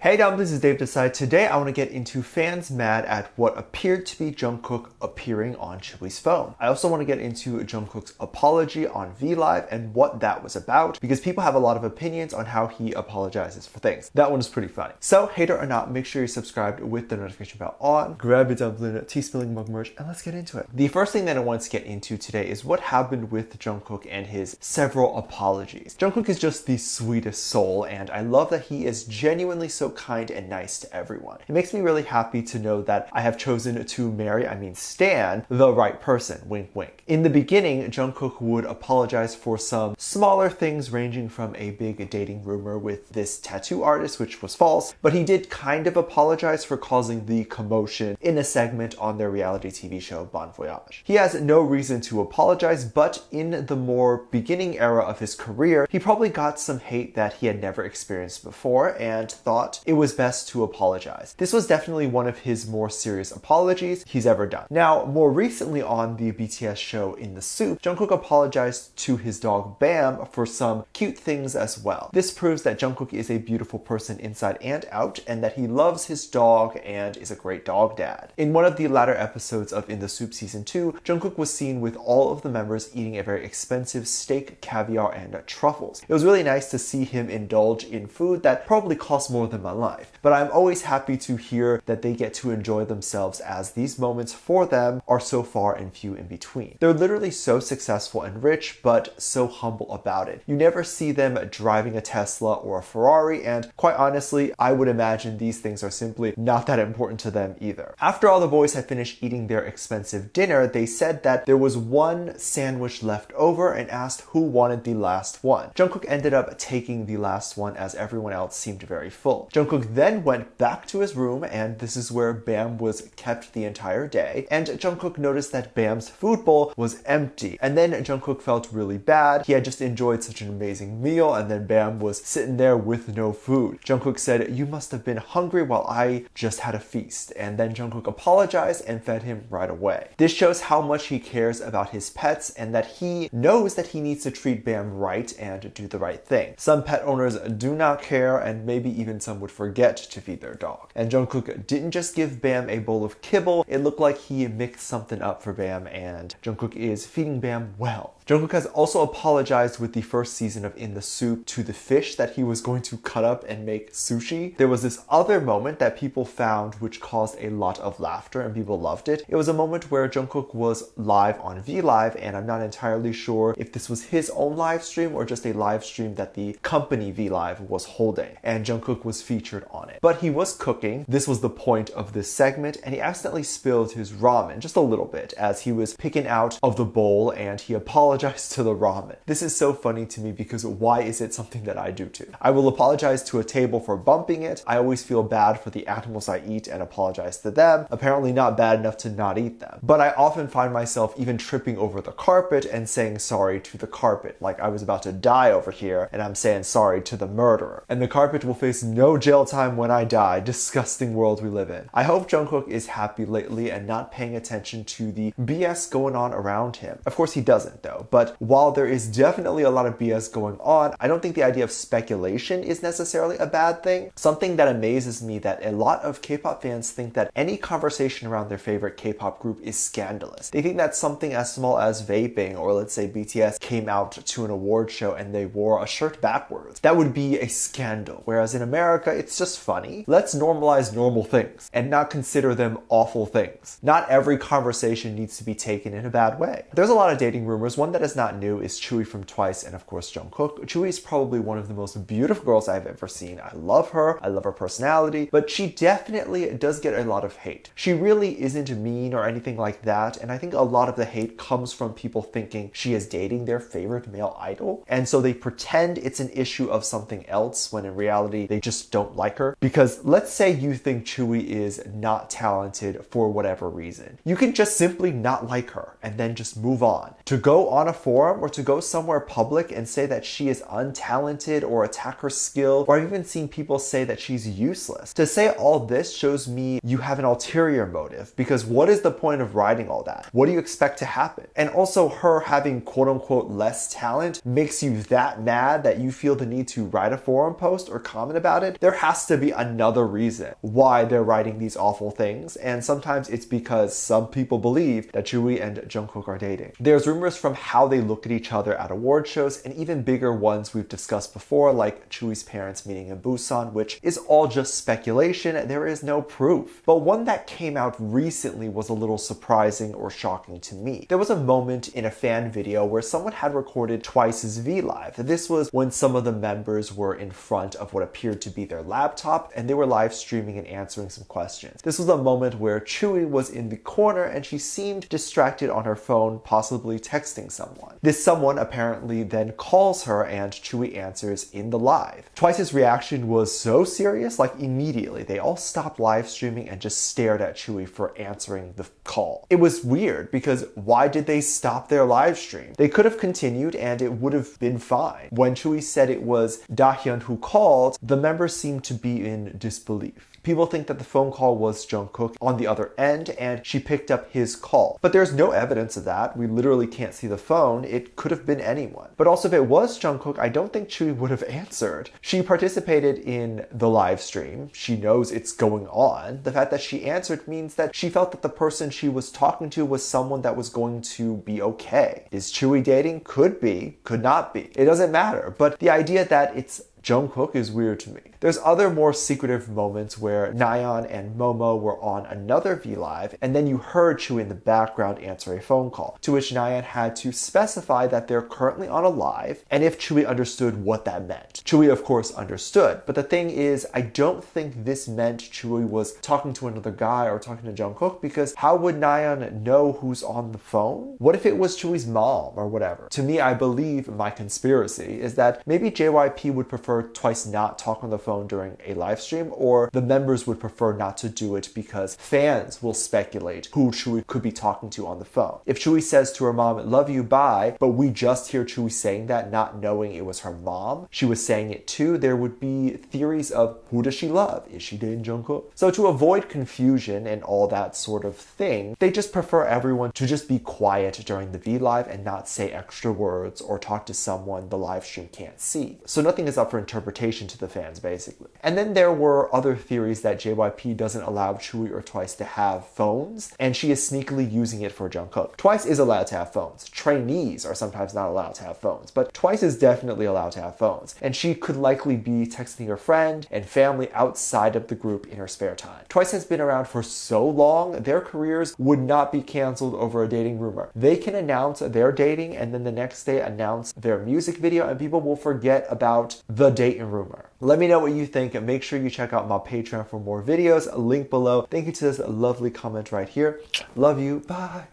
Hey Dom, this is Dave Decide. Today I want to get into fans mad at what appeared to be Jungkook appearing on Chewie's phone. I also want to get into Jungkook's apology on VLive and what that was about, because people have a lot of opinions on how he apologizes for things. That one is pretty funny. So, hater or not, make sure you're subscribed with the notification bell on, grab your dumpling, tea-spilling mug merch, and let's get into it. The first thing that I want to get into today is what happened with Jungkook and his several apologies. Jungkook is just the sweetest soul, and I love that he is genuinely so kind and nice to everyone. It makes me really happy to know that I have chosen to stan the right person, wink wink. In the beginning, Jungkook would apologize for some smaller things ranging from a big dating rumor with this tattoo artist, which was false, but he did kind of apologize for causing the commotion in a segment on their reality TV show Bon Voyage. He has no reason to apologize, but in the more beginning era of his career, he probably got some hate that he had never experienced before and thought it was best to apologize. This was definitely one of his more serious apologies he's ever done. Now, more recently on the BTS show In the Soup, Jungkook apologized to his dog Bam for some cute things as well. This proves that Jungkook is a beautiful person inside and out, and that he loves his dog and is a great dog dad. In one of the latter episodes of In the Soup Season 2, Jungkook was seen with all of the members eating a very expensive steak, caviar, and truffles. It was really nice to see him indulge in food that probably costs more than my life, but I'm always happy to hear that they get to enjoy themselves, as these moments for them are so far and few in between. They're literally so successful and rich, but so humble about it. You never see them driving a Tesla or a Ferrari, and quite honestly, I would imagine these things are simply not that important to them either. After all the boys had finished eating their expensive dinner, they said that there was one sandwich left over and asked who wanted the last one. Jungkook ended up taking the last one as everyone else seemed very full. Jungkook then went back to his room, and this is where Bam was kept the entire day, and Jungkook noticed that Bam's food bowl was empty, and then Jungkook felt really bad. He had just enjoyed such an amazing meal, and then Bam was sitting there with no food. Jungkook said, "You must have been hungry while I just had a feast," and then Jungkook apologized and fed him right away. This shows how much he cares about his pets and that he knows that he needs to treat Bam right and do the right thing. Some pet owners do not care, and maybe even some would forget to feed their dog. And Jungkook didn't just give Bam a bowl of kibble, it looked like he mixed something up for Bam, and Jungkook is feeding Bam well. Jungkook has also apologized with the first season of In the Soup to the fish that he was going to cut up and make sushi. There was this other moment that people found which caused a lot of laughter and people loved it. It was a moment where Jungkook was live on VLive, and I'm not entirely sure if this was his own live stream or just a live stream that the company VLive was holding, and Jungkook was featured on it. But he was cooking. This was the point of this segment, and he accidentally spilled his ramen just a little bit as he was picking out of the bowl, and he apologized to the ramen. This is so funny to me because why is it something that I do too? I will apologize to a table for bumping it. I always feel bad for the animals I eat and apologize to them. Apparently not bad enough to not eat them. But I often find myself even tripping over the carpet and saying sorry to the carpet. Like I was about to die over here and I'm saying sorry to the murderer. And the carpet will face no jail time when I die. Disgusting world we live in. I hope Jungkook is happy lately and not paying attention to the BS going on around him. Of course he doesn't though. But while there is definitely a lot of BS going on, I don't think the idea of speculation is necessarily a bad thing. Something that amazes me that a lot of K-pop fans think that any conversation around their favorite K-pop group is scandalous. They think that something as small as vaping, or let's say BTS came out to an award show and they wore a shirt backwards. That would be a scandal. Whereas in America, it's just funny. Let's normalize normal things and not consider them awful things. Not every conversation needs to be taken in a bad way. There's a lot of dating rumors. One that is not new is Chewie from Twice and of course Jungkook. Chewie is probably one of the most beautiful girls I've ever seen. I love her personality, but she definitely does get a lot of hate. She really isn't mean or anything like that, and I think a lot of the hate comes from people thinking she is dating their favorite male idol, and so they pretend it's an issue of something else when in reality they just don't like her. Because let's say you think Chewie is not talented for whatever reason. You can just simply not like her and then just move on. To go on on a forum or to go somewhere public and say that she is untalented or attack her skill, or I've even seen people say that she's useless. To say all this shows me you have an ulterior motive, because what is the point of writing all that? What do you expect to happen? And also, her having quote unquote less talent makes you that mad that you feel the need to write a forum post or comment about it. There has to be another reason why they're writing these awful things, and sometimes it's because some people believe that Tzuyu and Jungkook are dating. There's rumors from how they look at each other at award shows, and even bigger ones we've discussed before, like Tsuyu's parents meeting in Busan, which is all just speculation. There is no proof. But one that came out recently was a little surprising or shocking to me. There was a moment in a fan video where someone had recorded Twice's VLive. This was when some of the members were in front of what appeared to be their laptop, and they were live streaming and answering some questions. This was a moment where Tzuyu was in the corner and she seemed distracted on her phone, possibly texting someone. This someone apparently then calls her and Tzuyu answers in the live. Twice's reaction was so serious, like immediately they all stopped live streaming and just stared at Tzuyu for answering the call. It was weird because why did they stop their live stream? They could have continued and it would have been fine. When Tzuyu said it was Dahyun who called, the members seemed to be in disbelief. People think that the phone call was Jungkook on the other end and she picked up his call. But there's no evidence of that. We literally can't see the phone. It could have been anyone. But also if it was Jungkook, I don't think Tzuyu would have answered. She participated in the live stream. She knows it's going on. The fact that she answered means that she felt that the person she was talking to was someone that was going to be okay. Is Tzuyu dating? Could be, could not be. It doesn't matter. But the idea that it's Jungkook is weird to me. There's other more secretive moments where Nayeon and Momo were on another VLive, and then you heard Tzuyu in the background answer a phone call, to which Nayeon had to specify that they're currently on a live, and if Tzuyu understood what that meant. Tzuyu, of course, understood, but the thing is, I don't think this meant Tzuyu was talking to another guy or talking to Jungkook, because how would Nayeon know who's on the phone? What if it was Chuyu's mom or whatever? To me, I believe my conspiracy is that maybe JYP would prefer Twice not talk on the phone during a live stream, or the members would prefer not to do it because fans will speculate who Tzuyu could be talking to on the phone. If Tzuyu says to her mom, "Love you, bye," but we just hear Tzuyu saying that, not knowing it was her mom she was saying it to, there would be theories of who does she love? Is she dating Jungkook? So to avoid confusion and all that sort of thing, they just prefer everyone to just be quiet during the VLive and not say extra words or talk to someone the live stream can't see. So nothing is up for interpretation to the fans, basically. And then there were other theories that JYP doesn't allow Tzuyu or Twice to have phones, and she is sneakily using it for Jungkook. Twice is allowed to have phones. Trainees are sometimes not allowed to have phones, but Twice is definitely allowed to have phones, and she could likely be texting her friend and family outside of the group in her spare time. Twice has been around for so long, their careers would not be canceled over a dating rumor. They can announce they're dating and then the next day announce their music video, and people will forget about the dating rumor. Let me know what you think, and make sure you check out my Patreon for more videos. Link below. Thank you to this lovely comment right here. Love you. Bye.